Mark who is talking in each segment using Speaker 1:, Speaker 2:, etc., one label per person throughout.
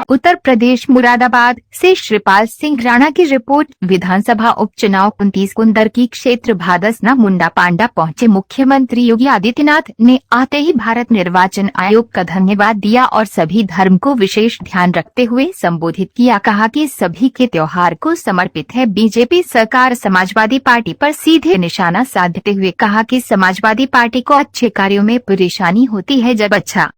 Speaker 1: उत्तर प्रदेश मुरादाबाद से श्रीपाल सिंह राणा की रिपोर्ट। विधानसभा उपचुनाव 29 कुंदरकी क्षेत्र भादसना मुंडा पांडा पहुंचे मुख्यमंत्री योगी आदित्यनाथ ने आते ही भारत निर्वाचन आयोग का धन्यवाद दिया और सभी धर्म को विशेष ध्यान रखते हुए संबोधित किया। कहा कि सभी के त्योहार को समर्पित है। बीजेपी सरकार समाजवादी पार्टी पर सीधे निशाना साधते हुए कहा कि समाजवादी पार्टी को अच्छे कार्यों में परेशानी होती है, जब अच्छा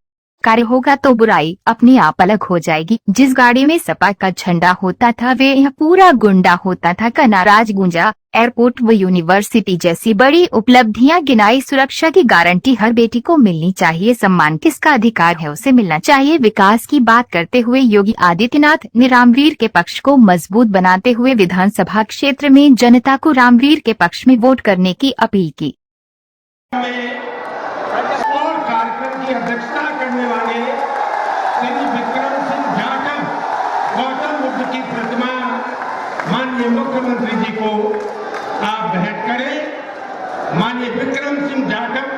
Speaker 1: कार्य होगा तो बुराई अपने आप अलग हो जाएगी। जिस गाड़ी में सपा का झंडा होता था वे यह पूरा गुंडा होता था का नाराज गूंजा। एयरपोर्ट व यूनिवर्सिटी जैसी बड़ी उपलब्धियां गिनाई। सुरक्षा की गारंटी हर बेटी को मिलनी चाहिए। सम्मान किसका अधिकार है उसे मिलना चाहिए। विकास की बात करते हुए योगी आदित्यनाथ ने रामवीर के पक्ष को मजबूत बनाते हुए विधानसभा क्षेत्र में जनता को रामवीर के पक्ष में वोट करने की अपील की।
Speaker 2: की अध्यक्षता करने वाले श्री विक्रम सिंह जाटव गौतम बुद्ध की प्रतिमा माननीय मुख्यमंत्री जी को आप भेंट करें। माननीय विक्रम सिंह जाटव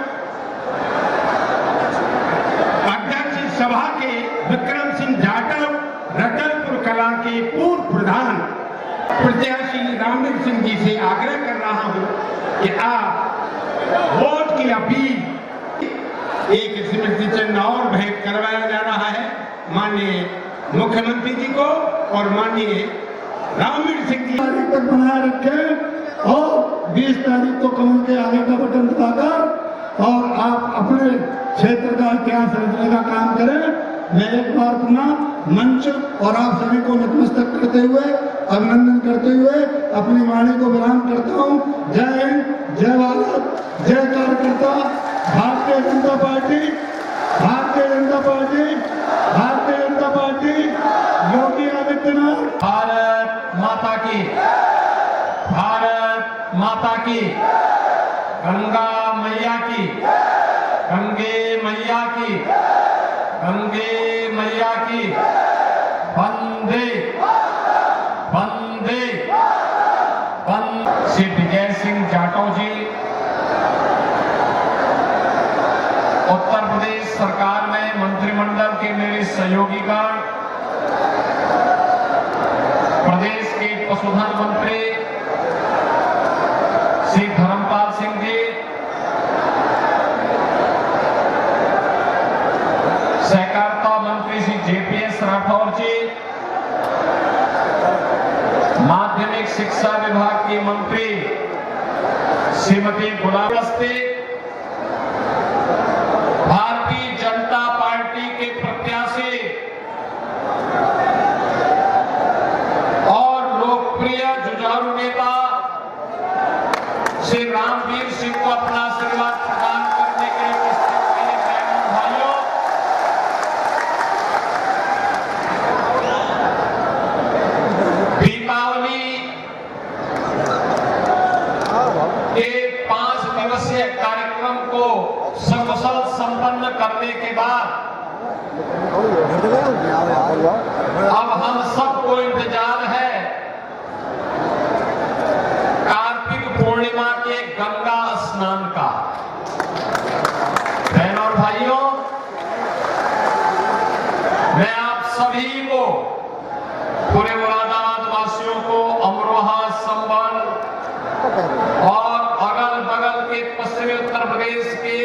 Speaker 2: अध्यक्ष सभा के विक्रम सिंह जाटव रतनपुर कला के पूर्व प्रधान प्रत्याशी रामवीर सिंह जी से आग्रह कर रहा हूं कि आप वोट की अपील एक स्मृति चिन्ह और भेंट करवाया जा रहा है माननीय मुख्यमंत्री जी को और माननीय रामवीर सिंह जी।
Speaker 3: तारीख तक बनाए रखें और 20 तारीख को कमल के आगे का बटन दबाकर और आप अपने क्षेत्र का इतिहास रचने का काम करें। मैं एक बार पुनः मंच और आप सभी को नतमस्तक करते हुए अभिनंदन करते हुए अपनी वाणी को विराम करता हूँ। जय हिंद, जय भारत, जय कार्यकर्ता, Bharatiya Janata party, Bharatiya Janata party, Bharatiya Janata party, Yogi Adityanath.
Speaker 2: Bharat माता की, भारत माता की, गंगा मैया की, गंगे मैया की, गंगे मैया की, वंदे वंदे वंदे। श्री विजय सिंह जाटव जी उत्तर प्रदेश सरकार में मंत्रिमंडल के मेरे सहयोगीगण, प्रदेश के पशुधन मंत्री श्री धर्मपाल सिंह जी, सहकारिता मंत्री श्री जेपीएस राठौर जी, माध्यमिक शिक्षा विभाग की मंत्री श्रीमती गुलाब नस्ती, भारतीय जनता पार्टी के प्रत्याशी और लोकप्रिय जुझारू नेता श्री रामवीर सिंह को अपना आशीर्वाद प्रदान करने के लिए उपस्थित मेरे बहनों भाइयों, दीपावली के 5 दिवसीय कार्यक्रम को सकुशल संपन्न करने के बाद अब हम सबको इंतजार है कार्तिक पूर्णिमा के गंगा स्नान का। बहनों और भाइयों, मैं आप सभी को, पूरे मुरादाबाद वासियों को अमरोहा, संबल और अगल बगल के पश्चिमी उत्तर प्रदेश के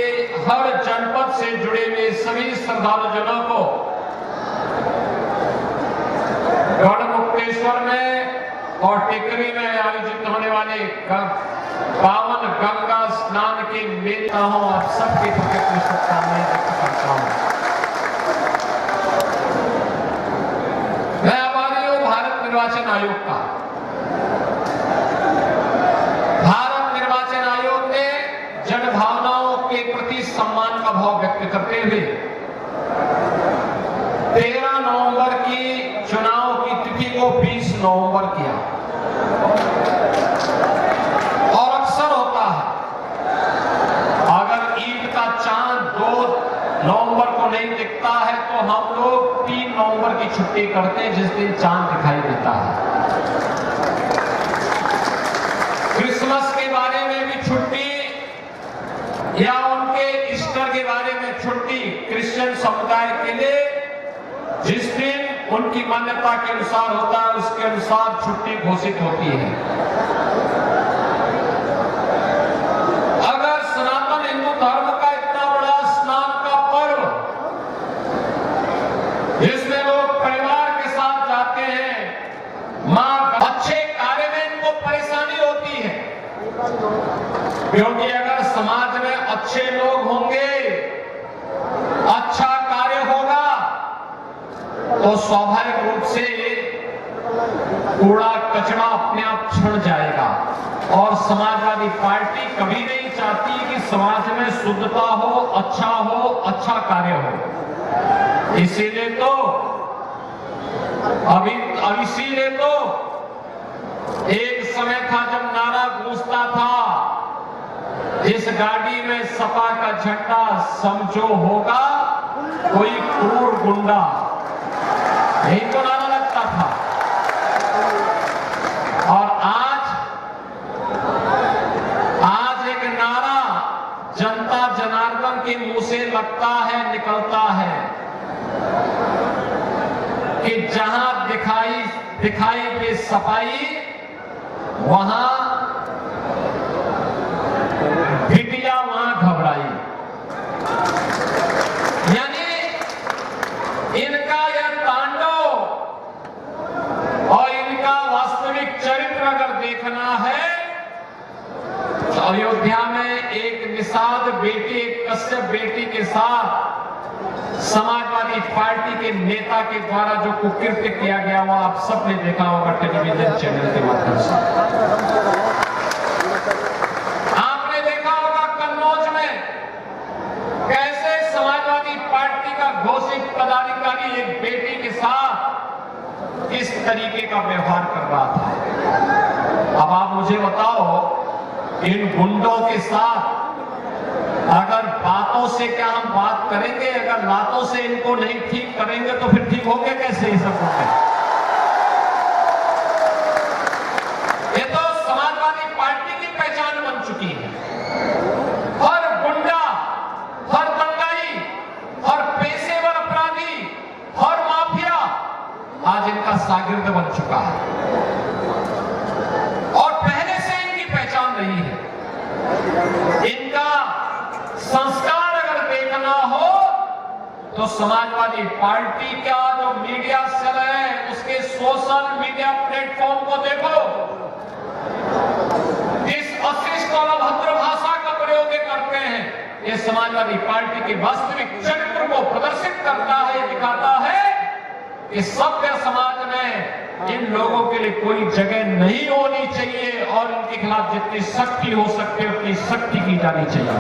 Speaker 2: हर जनपद से जुड़े हुए सभी श्रद्धालुजनों को गढ़मुक्तेश्वर में और टिकरी में आयोजित होने वाले पावन गंगा स्नान के मेला हूं, आप सबके प्रति शुभकामनाएं व्यक्त करता हूं। मैं आभारी हूं भारत निर्वाचन आयोग का। भारत निर्वाचन आयोग ने जनभावनाओं के प्रति सम्मान का भाव व्यक्त करते हुए 13 नवंबर की चुनाव की तिथि को 20 नवंबर किया। और अक्सर होता है अगर ईद का चांद 2 नवंबर को नहीं दिखता है तो हम लोग 3 नवंबर की छुट्टी करते हैं, जिस दिन चांद दिखाई देता है। क्रिसमस के बारे में भी छुट्टी या उनके ईस्टर के बारे में छुट्टी क्रिश्चियन समुदाय के लिए, जिस दिन उनके
Speaker 4: उनकी मान्यता के अनुसार होता है, उसके अनुसार छुट्टी घोषित होती है। अगर सनातन हिंदू धर्म का इतना बड़ा स्नान का पर्व, जिसमें लोग परिवार के साथ जाते हैं, मां अच्छे कार्य में इनको परेशानी होती है, क्योंकि अगर समाज में अच्छे लोग होंगे, अच्छा कार्य होगा, तो स्वाभाविक रूप से कूड़ा कचरा अपने आप छिड़ जाएगा। और समाजवादी पार्टी कभी नहीं चाहती कि समाज में शुद्धता हो, अच्छा कार्य हो। इसीलिए तो इसीलिए तो एक समय था जब नारा गूंजता था, इस गाड़ी में सपा का झंडा समझो होगा कोई क्रूर गुंडा, यही तो नारा लगता था। और आज एक नारा जनता जनार्दन के मुंह से लगता है, निकलता है कि जहां दिखाई दे सफाई, वहां भिटिया, वहां घबराई। यानी इनका यह तांडव और इनका वास्तविक चरित्र अगर देखना है तो अयोध्या में एक निषाद बेटी, एक कश्यप बेटी के साथ समाजवादी पार्टी के नेता के द्वारा जो कुकृत्य किया गया, वो आप सबने देखा होगा टेलीविजन चैनल के माध्यम से। आपने देखा होगा कन्नौज में कैसे समाजवादी पार्टी का घोषित पदाधिकारी एक बेटी के साथ इस तरीके का व्यवहार कर रहा था। अब आप मुझे बताओ, इन गुंडों के साथ अगर बातों से क्या हम बात करेंगे, अगर लातों से इनको नहीं ठीक करेंगे तो फिर ठीक होंगे कैसे ये सब होंगे? ये तो समाजवादी पार्टी की पहचान बन चुकी है। हर गुंडा, हर दंगाई, हर पेशेवर अपराधी, हर माफिया आज इनका शागिर्द बन चुका है और पहले से इनकी पहचान रही है। इनका संस्कार अगर देखना हो तो समाजवादी पार्टी का जो मीडिया सेल है, उसके सोशल मीडिया प्लेटफॉर्म को देखो। इस अशिष्ट और अभद्र भाषा का प्रयोग करते हैं, ये समाजवादी पार्टी के वास्तविक चरित्र को प्रदर्शित करता है, दिखाता है कि सभ्य समाज में इन लोगों के लिए कोई जगह नहीं होनी चाहिए और इनके खिलाफ जितनी सख्ती हो सकती है उतनी सख्ती की जानी चाहिए।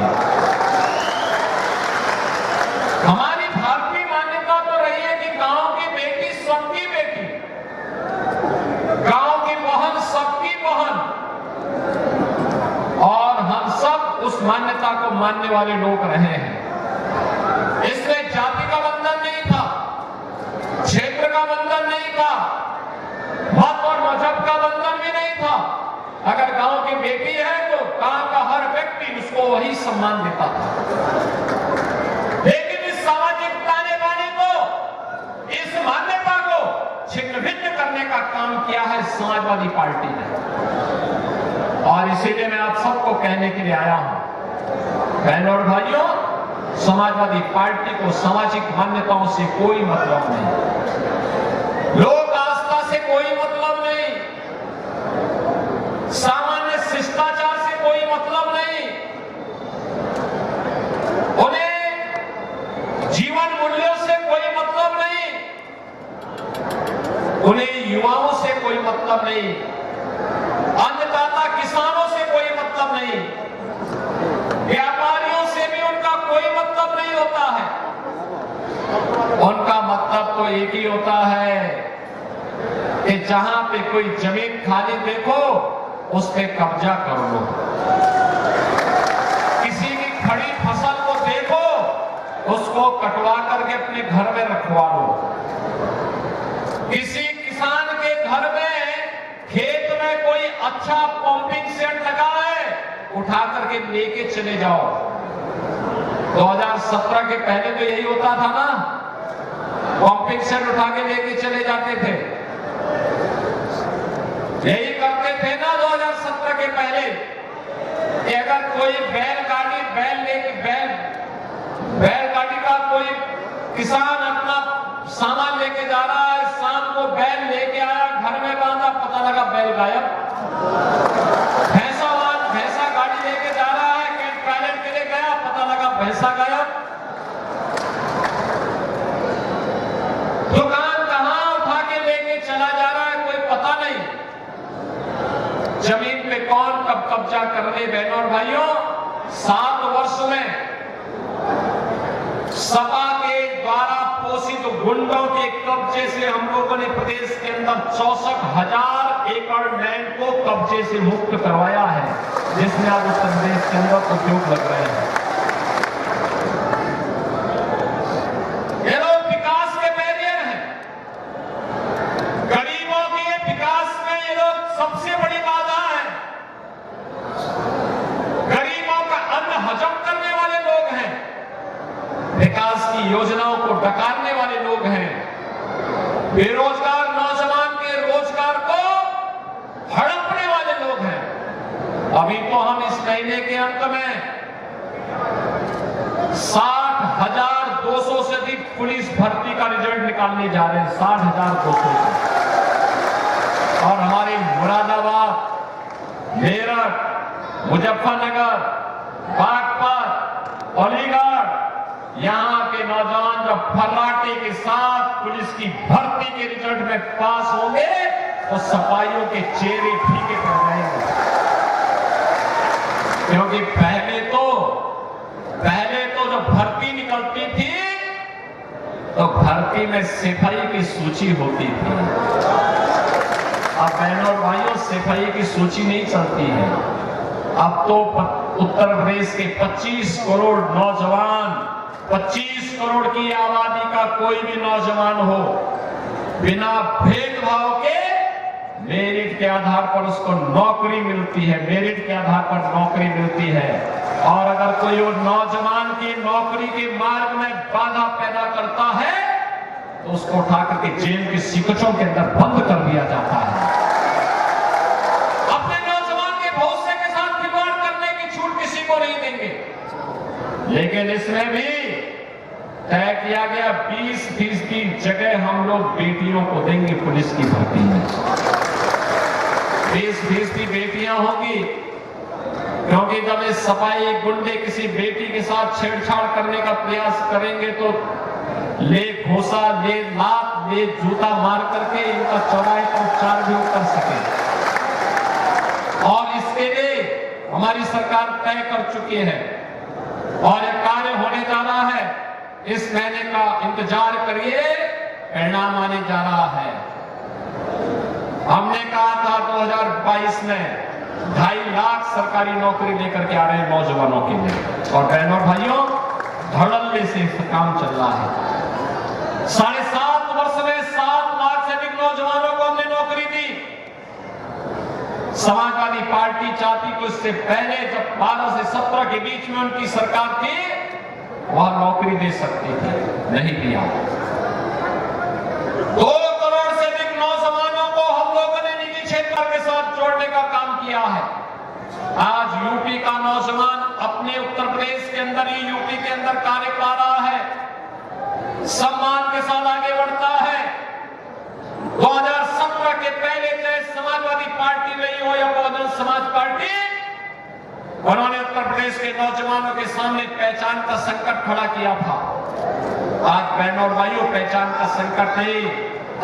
Speaker 4: हमारी भारतीय मान्यता तो रही है कि गांव की बेटी सबकी बेटी, गांव की बहन सबकी बहन, और हम सब उस मान्यता को मानने वाले लोग रहे हैं। इसमें जाति का बंधन नहीं था, क्षेत्र का बंधन नहीं था, मत और मजहब का बंधन भी नहीं था। अगर गांव की बेटी है तो गांव का हर व्यक्ति उसको वही सम्मान देता था। लेकिन इस सामाजिक ताने बाने को, इस मान्यता को छिन्न भिन्न करने का काम किया है समाजवादी पार्टी ने। और इसीलिए मैं आप सबको कहने के लिए आया हूं, बहनों और भाइयों, समाजवादी पार्टी को सामाजिक मान्यताओं से कोई मतलब नहीं, लोक आस्था से कोई मतलब नहीं, सामान्य शिष्टाचार से कोई मतलब नहीं, उन्हें जीवन मूल्यों से कोई मतलब नहीं, उन्हें युवाओं से कोई मतलब नहीं, अन्नदाता किसानों से कोई मतलब नहीं, व्यापारियों से भी उनका कोई मतलब नहीं होता है। उनका मतलब तो एक ही होता है कि जहां पे कोई जमीन खाली देखो उस पे कब्जा कर लो, किसी की खड़ी फसल को देखो उसको कटवा करके अपने घर में रखवा लो, किसी किसान के घर में खेत में कोई अच्छा पंपिंग सेट लगा है उठा करके लेके चले जाओ। 2017 के पहले तो यही होता था ना, पंपिंग सेट उठा के लेके चले जाते थे। यही करते थे ना 2017 के पहले कि अगर कोई बैलगाड़ी का कोई किसान अपना सामान लेके जा रहा है, शाम को बैल लेके आया, घर में बांधा, पता लगा बैल गायब। भैंसा गाड़ी लेके जा रहा है, टॉयलेट के लिए गया, पता लगा भैंसा गायब। दुकान कहां उठा के लेके चला जा रहा है कोई पता नहीं। जमीन पे कौन कब कब्जा कर ले। बहनों और भाइयों, 7 वर्ष में सपा के द्वारा पोषित गुंडों के कब्जे से हम लोगों ने प्रदेश के अंदर 64,000 एकड़ लैंड को कब्जे से मुक्त करवाया है, जिसमें आज उत्तर प्रदेश के अंदर उद्योग लग रहे हैं। ये लोग विकास के बैरियर हैं। गरीबों के विकास में ये लोग सबसे बड़ी बाधा है। गरीबों का अन्न हजम करने वाले लोग हैं। विकास की योजनाओं को डकारने वाले लोग हैं। बेरोजगार नौजवान के रोजगार को हड़पने वाले लोग हैं। अभी तो हम इस महीने के अंत में 60,200 से अधिक पुलिस भर्ती का रिजल्ट निकालने जा रहे हैं। 60,200 से। और हमारे मुरादाबाद, मेरठ, मुजफ्फरनगर, बागपत, अलीगढ़, यहां के नौजवान जब फर्राटे के साथ पुलिस की भर्ती के रिजल्ट में पास होंगे तो सफाइयों के चेहरे फीके पड़ जाएंगे। क्योंकि पहले तो जब भर्ती निकलती थी तो भर्ती में सिपाही की सूची होती थी। अब बहनों और भाइयों, सिपाही की सूची नहीं चलती है। अब तो उत्तर प्रदेश के 25 करोड़ नौजवान, 25 करोड़ की आबादी का कोई भी नौजवान हो, बिना भेदभाव के मेरिट के आधार पर उसको नौकरी मिलती है। मेरिट के आधार पर नौकरी मिलती है। और अगर कोई और नौजवान की नौकरी के मार्ग में बाधा पैदा करता है तो उसको उठा करके जेल के सिकचों के अंदर बंद कर दिया जाता है। अपने नौजवान के भविष्य के साथ खिलवाड़ करने की छूट किसी को नहीं देंगे। लेकिन इसमें भी तय किया गया 20% की जगह हम लोग बेटियों को देंगे पुलिस की भर्ती में। 20% बेटियां होंगी, क्योंकि जब ये सफाई गुंडे किसी बेटी के साथ छेड़छाड़ करने का प्रयास करेंगे तो ले घोसा, ले लात, ले जूता मार करके इनका चौराहे पर उपचार भी कर सके। और इसके लिए हमारी सरकार तय कर चुकी है और ये कार्य होने जा रहा है। इस महीने का इंतजार करिए, परिणाम आने जा रहा है। हमने कहा था 2022 में 2.5 लाख सरकारी नौकरी लेकर के आ रहे हैं नौजवानों के लिए। और बहनों और भाइयों, धड़ल्ले से काम चल रहा है। 7.5 वर्ष में 7 लाख से अधिक नौजवानों को हमने नौकरी दी। समाजवादी पार्टी चाहती तो इससे पहले जब 12 से 17 के बीच में उनकी सरकार थी, वह नौकरी दे सकती थी, नहीं दिया। 2 करोड़ से अधिक नौजवानों को हम लोगों ने निजी क्षेत्र के साथ जोड़ने का काम किया है। आज यूपी का नौजवान अपने उत्तर प्रदेश के अंदर ही यूपी के अंदर कार्य पा रहा है, सम्मान के साथ आगे बढ़ता है। 2017 के पहले चाहे समाजवादी पार्टी रही हो या बहुजन समाज पार्टी, उन्होंने उत्तर प्रदेश के नौजवानों के सामने पहचान का संकट खड़ा किया था। आज बहनों और भाइयों, पहचान का संकट नहीं,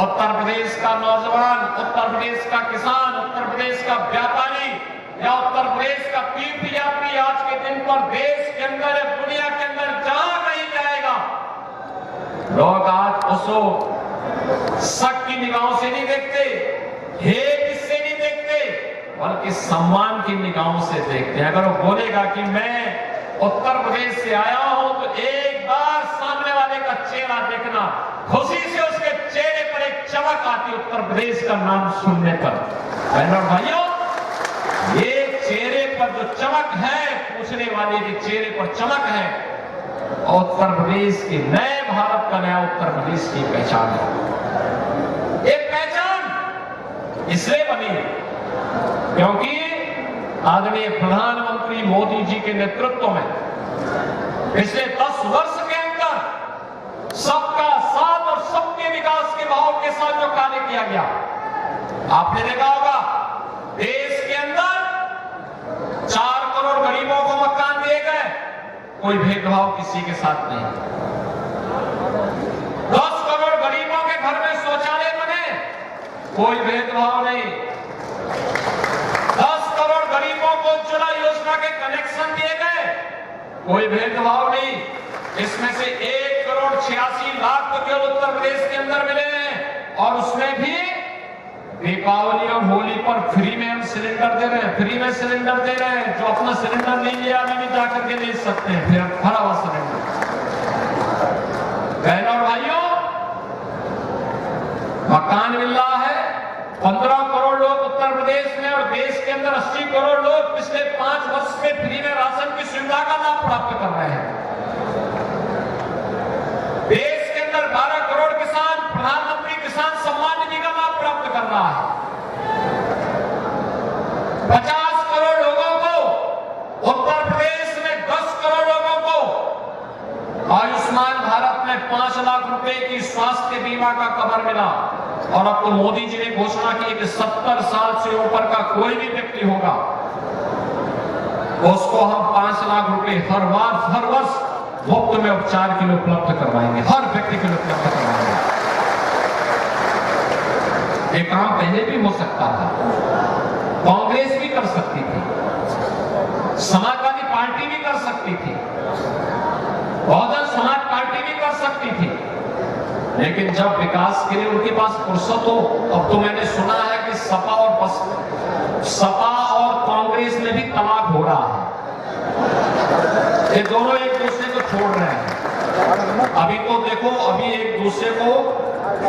Speaker 4: उत्तर प्रदेश का नौजवान, उत्तर प्रदेश का किसान, उत्तर प्रदेश का व्यापारी या उत्तर प्रदेश का तीर्थयात्री आज के दिन पर देश के अंदर, दुनिया के अंदर जहां कहीं जाएगा, लोग आज उसको शक की निगाहों से नहीं देखते, हेट इससे नहीं देखते, बल्कि सम्मान की निगाहों से देखते हैं। अगर वो बोलेगा कि मैं उत्तर प्रदेश से आया हूं तो एक बार सामने वाले का चेहरा देखना, खुशी से उसके चेहरे पर एक चमक आती उत्तर प्रदेश का नाम सुनने पर। बहनों और भाइयों, ये चेहरे पर जो चमक है, पूछने वाले के चेहरे पर चमक है, उत्तर प्रदेश की, नए भारत का नया उत्तर प्रदेश की पहचान है। एक पहचान इसलिए बनी क्योंकि आदरणीय प्रधानमंत्री मोदी जी के नेतृत्व में पिछले 10 वर्ष के अंदर सबका साथ और सबके विकास के भाव के साथ जो कार्य किया गया, आपने देखा होगा देश के अंदर 4 करोड़ गरीबों को मकान दिए गए, कोई भेदभाव किसी के साथ नहीं। 10 करोड़ गरीबों के घर में शौचालय बने, कोई भेदभाव नहीं। 10 करोड़ गरीबों को उज्ज्वला योजना के कनेक्शन दिए गए, कोई भेदभाव नहीं। इसमें से 1,86,00,000 तो केवल उत्तर प्रदेश के अंदर मिले हैं, और उसमें भी दीपावली और होली पर फ्री में हम सिलेंडर दे रहे हैं, फ्री में सिलेंडर दे रहे हैं। जो अपना सिलेंडर नहीं लिया अभी भी जाकर के ले सकते हैं, फिर भरा हुआ सिलेंडर। बहनों और भाइयों, मकान मिल रहा है। 15 करोड़ लोग उत्तर प्रदेश में और देश के अंदर 80 करोड़ लोग पिछले 5 वर्ष में फ्री में राशन की सुविधा का लाभ प्राप्त कर रहे हैं। देश के अंदर 12 करोड़ किसान प्रधानमंत्री किसान सम्मान निधि का लाभ प्राप्त कर रहा है। 50 करोड़ लोगों को उत्तर प्रदेश में 10 करोड़ लोगों को आयुष्मान भारत में 5 लाख रुपए की स्वास्थ्य बीमा का कवर मिला। और अब तो मोदी जी ने घोषणा की कि 70 साल से ऊपर का कोई भी व्यक्ति होगा उसको हम 5 लाख रुपए हर वर्ष मुफ्त में उपचार के लिए उपलब्ध करवाएंगे, हर व्यक्ति के लिए उपलब्ध करवाएंगे। ये काम पहले भी हो सकता था, कांग्रेस भी कर सकती थी, समाजवादी पार्टी भी कर सकती थी, बहुजन समाज पार्टी भी कर सकती थी, लेकिन जब विकास के लिए उनके पास फुर्सत हो। अब तो मैंने सुना है कि सपा और कांग्रेस में भी तलाक हो रहा है। ये दोनों एक दूसरे को छोड़ रहे हैं। अभी तो देखो, अभी एक दूसरे को,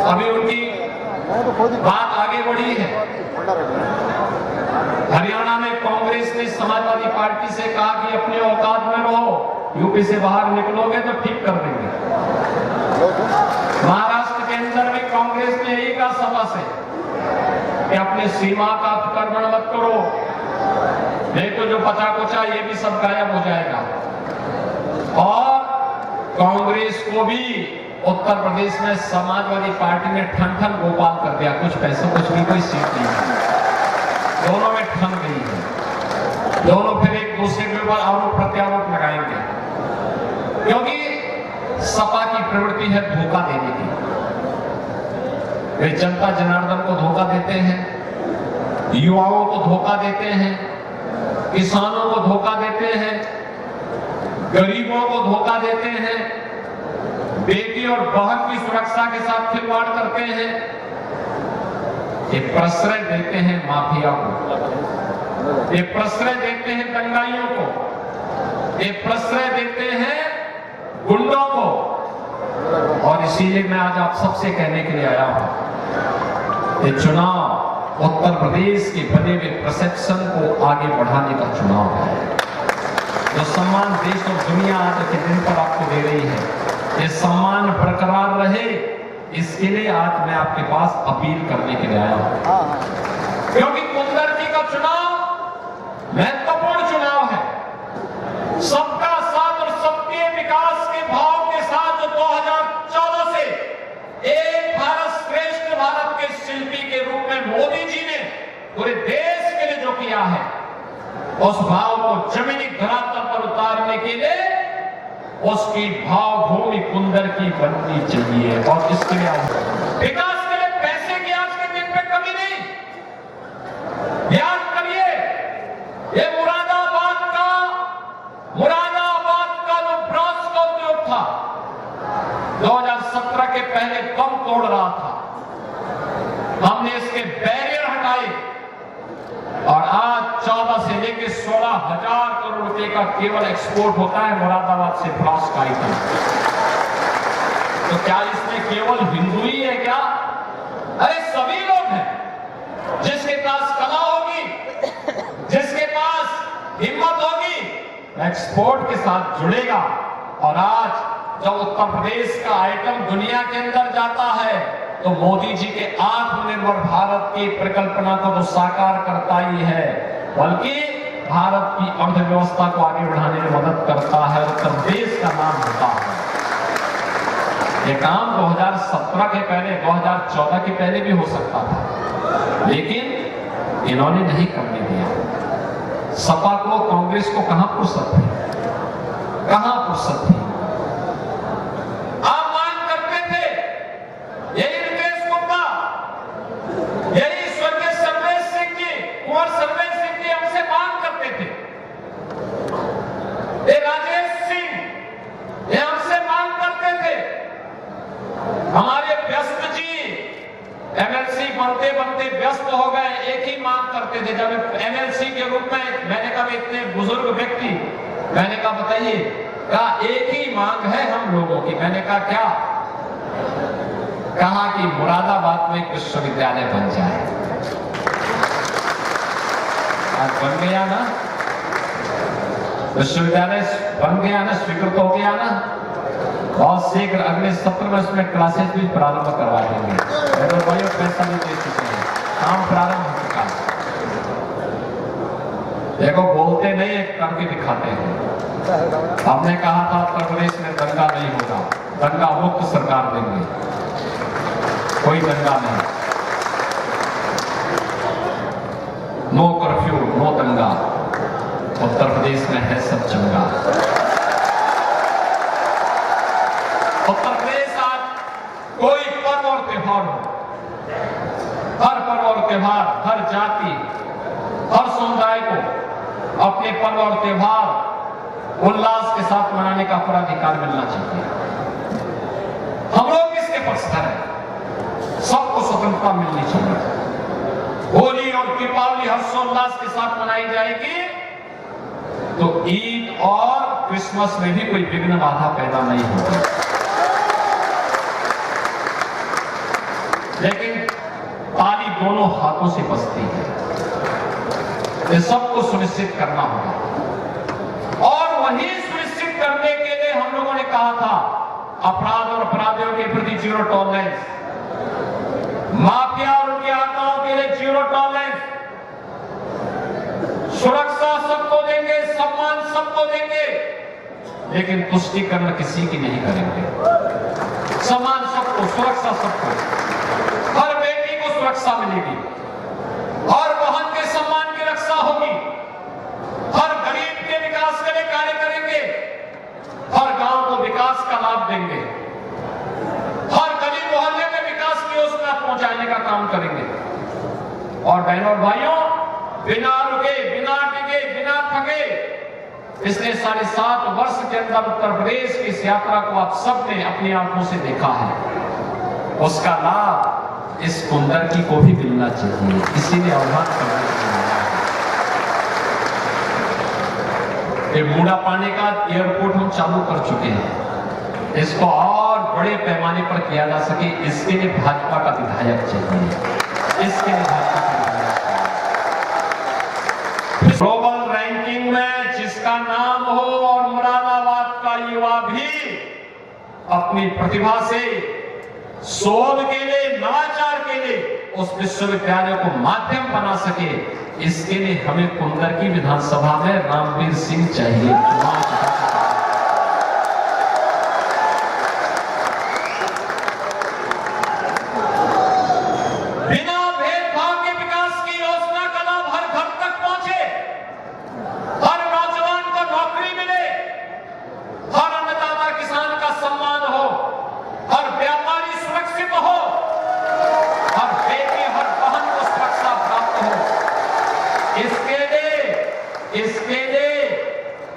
Speaker 4: अभी उनकी बात आगे बढ़ी है। हरियाणा में कांग्रेस ने समाजवादी पार्टी से कहा कि अपने औकात में रहो, यूपी से बाहर निकलोगे तो ठीक कर देंगे। महाराष्ट्र के अंदर भी कांग्रेस ने यही कहा सभा से कि अपने सीमा का अतिक्रमण मत करो, नहीं तो जो बचा कुचा ये भी सब गायब हो जाएगा। और कांग्रेस को भी उत्तर प्रदेश में समाजवादी पार्टी ने ठन गोपाल कर दिया, कुछ पैसे कुछ भी, कोई सीट नहीं है। दोनों में ठन गई है, दोनों फिर एक दूसरे के ऊपर आरोप प्रत्यारोप लगाएंगे, क्योंकि सपा की प्रवृत्ति है धोखा देने की। वे जनता जनार्दन को धोखा देते हैं, युवाओं को धोखा देते हैं, किसानों को धोखा देते हैं, गरीबों को धोखा देते हैं, बेटी और बहन की सुरक्षा के साथ खिलवाड़ करते हैं। ये प्रश्रय देते हैं माफिया को, ये प्रश्रय देते हैं दंगाइयों को, ये प्रश्रय देते हैं गुंडों को। और इसीलिए मैं आज आप सबसे कहने के लिए आया हूं, ये चुनाव उत्तर प्रदेश के बने हुए परसेप्शन को आगे बढ़ाने का चुनाव है। जो सम्मान देश और दुनिया आज के दिन पर आपको दे रही है, ये सम्मान बरकरार रहे, इसके लिए आज मैं आपके पास अपील करने के लिए आया हूं। क्योंकि कुंदरकी का चुनाव महत्वपूर्ण चुनाव है। सबका साथ और सबके विकास के भाव के साथ जो 2014 से एक भारत श्रेष्ठ भारत के शिल्पी के रूप में मोदी जी ने पूरे देश के लिए जो किया है, उस भाव को जमीनी धरातल पर उतारने के लिए उसकी भावभूमि कुंदरकी बननी चाहिए। और इसके लिए विकास के लिए पैसे की आज के दिन पे कमी नहीं। याद करिए, ये मुरादाबाद का जो ब्रॉन्ज का उद्योग था, 2017 के पहले कम तोड़ रहा था, हमने इसके बैरियर हटाए और आज 14 से लेकर 16,000 करोड़ रुपए का केवल एक्सपोर्ट होता है मुरादाबाद से ब्रॉन्ज का आइटम। तो क्या इसमें केवल हिंदू ही है क्या? अरे सभी लोग हैं। जिसके पास कला होगी, जिसके पास हिम्मत होगी, एक्सपोर्ट के साथ जुड़ेगा और आज जब उत्तर प्रदेश का आइटम दुनिया के अंदर जाता है तो मोदी जी के आत्मनिर्भर भारत की परिकल्पना को तो साकार करता ही है, बल्कि भारत की अर्थव्यवस्था को आगे बढ़ाने में मदद करता है, उत्तर प्रदेश का नाम होता है। ये काम 2017 के पहले, 2014 के पहले भी हो सकता था, लेकिन इन्होंने नहीं करने दिया। सपा को, कांग्रेस को कहां फुर्सत थी, कहां फुर्सत थी। आप मांग करते थे, यही रितेश गुप्ता, यही स्वर्गीय सर्वेश सिंह जी, कुंवर सर्वेश सिंह जी हमसे मांग करते थे, ये राजेश सिंह ये हमसे मांग करते थे, हमारे व्यस्त जी एमएलसी बनते बनते व्यस्त हो गए, एक ही मांग करते थे। जब एमएलसी के रूप में मैंने कहा इतने बुजुर्ग व्यक्ति, मैंने कहा बताइए, कहा एक ही मांग है हम लोगों की। मैंने कहा क्या? कहा कि मुरादाबाद में एक विश्वविद्यालय बन जाए। आज बन गया ना, विश्वविद्यालय बन गया ना, स्वीकृत हो गया ना। बहुत शीघ्र अगले सत्र में उसमें क्लासेस भी प्रारंभ करवा देंगे। भाइयों पैसा भी दे चुके हैं, काम प्रारंभ हो चुका है। देखो बोलते नहीं, एक करके दिखाते हैं। हमने कहा था उत्तर प्रदेश में दंगा नहीं होगा, दंगा मुक्त सरकार देंगे, कोई दंगा नहीं, नो कर्फ्यू, नो दंगा। उत्तर प्रदेश में है सब चंगा। उत्तर प्रदेश आज कोई पर्व और त्योहार हो, हर पर्व और त्योहार, हर जाति, हर समुदाय को अपने पर्व और त्योहार उल्लास के साथ मनाने का पूरा अधिकार मिलना चाहिए। हम लोग किसके पक्षधर हैं? सबको स्वतंत्रता मिलनी चाहिए। होली और दीपावली हर्षोल्लास के साथ मनाई जाएगी तो ईद और क्रिसमस में भी कोई विघ्न बाधा पैदा नहीं होगी। लेकिन ताली दोनों हाथों से बजती है, ये सबको सुनिश्चित करना होगा। और वही सुनिश्चित करने के लिए हम लोगों ने कहा था अपराध और अपराधियों के प्रति जीरो टॉलरेंस, माफिया और उनके आकाओं के लिए जीरो टॉलरेंस, सुरक्षा सबको देंगे, सम्मान सबको देंगे, लेकिन तुष्टीकरण किसी की नहीं करेंगे। सम्मान सबको, सुरक्षा सबको, हर बेटी को सुरक्षा मिलेगी, हर बहन के सम्मान की रक्षा होगी, हर गरीब के विकास के लिए कार्य करेंगे, हर गांव को विकास का लाभ देंगे, हर गली मोहल्ले में विकास की योजना पहुंचाने का काम करेंगे। और बहनों और भाइयों, बिना रुके, बिना टिके, बिना थके पिछले 7.5 वर्ष के अंदर उत्तर प्रदेश की इस यात्रा को आप सबने अपनी आंखों से देखा है। उसका लाभ इस कुंदरकी को भी मिलना चाहिए, इसीलिए आह्वान करना चाहिए। ये बूढ़ा पानी का एयरपोर्ट हम चालू कर चुके हैं, इसको और बड़े पैमाने पर किया जा सके, इसके लिए भाजपा का विधायक चाहिए, इसके लिए भाजपा का विधायक चाहिए। ग्लोबल रैंकिंग में जिसका नाम हो और मुरादाबाद का युवा भी अपनी प्रतिभा से शोध के लिए, नवाचार के लिए उस विश्वविद्यालय को माध्यम बना सके, इसके लिए हमें कुंदरकी विधानसभा में रामवीर सिंह चाहिए। बिना भेदभाव के विकास की योजना का लाभ हर घर तक पहुंचे, हर नौजवान को नौकरी मिले, हर अन्नदाता किसान का सम्मान हो, हर व्यापारी सुरक्षित हो, हर बेटी, हर बहन को सुरक्षा प्राप्त हो। इसके लिए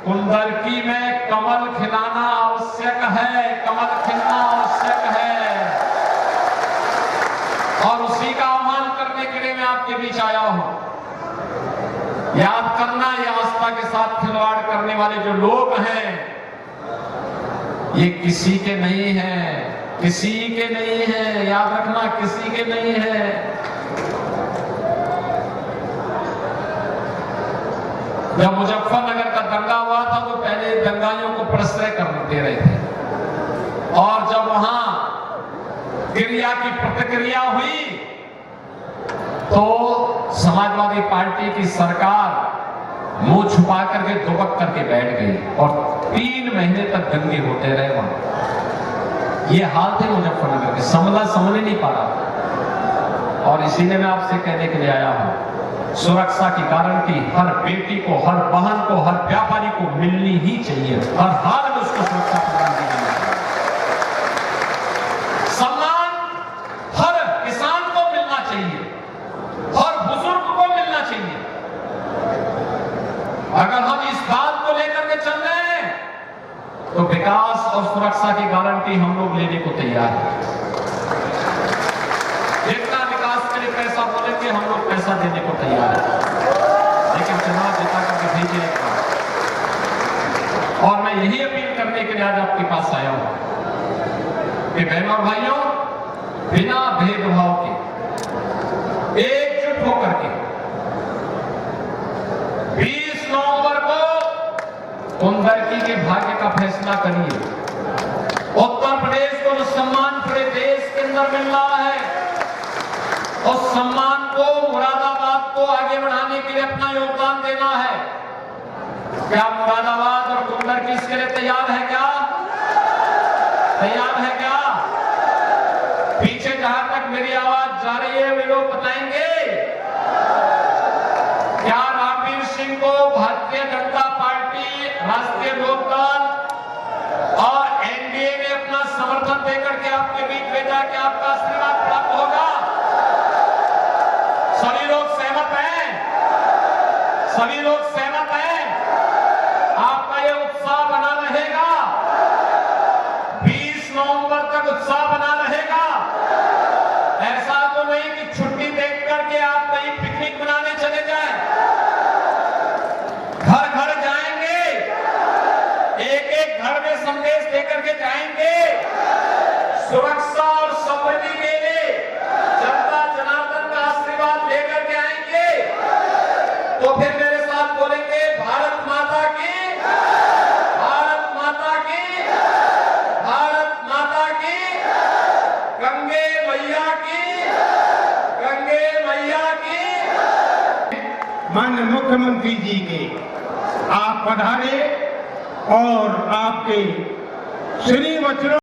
Speaker 4: कुंदरकी में कमल खिलाना आवश्यक है, कमल खिलना आवश्यक है। और उसी का आह्वान करने के लिए मैं आपके बीच आया हूं। याद करना, ये आस्था के साथ खिलवाड़ करने वाले जो लोग हैं, ये किसी के नहीं हैं, किसी के नहीं है, याद रखना, किसी के नहीं है। जब मुजफ्फरनगर का दंगा हुआ था वो पहले दंगाइयों को प्रश्रय कर दे रहे थे, और जब वहां क्रिया की प्रतिक्रिया हुई तो समाजवादी पार्टी की सरकार मुंह छुपा करके दुबक करके बैठ गई और 3 महीने तक दंगे होते रहे वहां। ये हाल थे मुजफ्फरनगर के, समझ नहीं पा रहा। और इसीलिए मैं आपसे कहने के लिए आया हूं, सुरक्षा की गारंटी हर बेटी को, हर बहन को, हर व्यापारी को मिलनी ही चाहिए। हर हाल में उसको सुरक्षा प्रदान की जानी चाहिए। सम्मान हर किसान को मिलना चाहिए, हर बुजुर्ग को मिलना चाहिए। अगर हम इस बात को लेकर के चल रहे हैं तो विकास और सुरक्षा की गारंटी हम लोग लेने को तैयार हैं। जितना विकास के लिए पैसा बोलेंगे हम लोग पैसा देने को तैयार हैं, लेकिन चुनाव जिता करके भेजिए एक बार। और मैं यही अपील करने के लिए आज आपके पास आया हूं कि बहनों और भाइयों, बिना भेदभाव के एकजुट होकर के 20 नवंबर को कुंदरकी के भाग्य का फैसला करिए। उत्तर प्रदेश को जो सम्मान पूरे देश के अंदर मिल रहा है, उस सम्मान को, मुरादाबाद को आगे बढ़ाने के लिए अपना योगदान देना है। क्या मुरादाबाद और कुंदरकी इसके लिए तैयार है? क्या तैयार है? क्या पीछे जहां तक मेरी आवाज जा रही है वे लोग बताएंगे, क्या रामवीर सिंह को भारतीय जनता पार्टी, राष्ट्रीय लोकदल और एनडीए ने अपना समर्थन देकर के आपके बीच भेजा कि आपका आशीर्वाद प्राप्त होगा? सभी लोग सहमत हैं? सभी लोग सहमत हैं? आपका ये उत्साह बना रहेगा? 20 नवंबर तक उत्साह बना रहेगा? ऐसा तो नहीं कि छुट्टी देख करके आप कहीं पिकनिक मनाने चले जाएं। घर घर जाएंगे, एक एक घर में संदेश देकर के जाएंगे, सुरक्षा और समृद्धि के लिए जनता जनार्दन का आशीर्वाद लेकर के आएंगे। तो फिर मेरे साथ बोलेंगे, भारत माता की, भारत माता की, भारत माता की, गंगे मैया की, गंगे मैया की।
Speaker 2: माननीय मुख्यमंत्री जी के आप पधारे और आपके श्री वचनों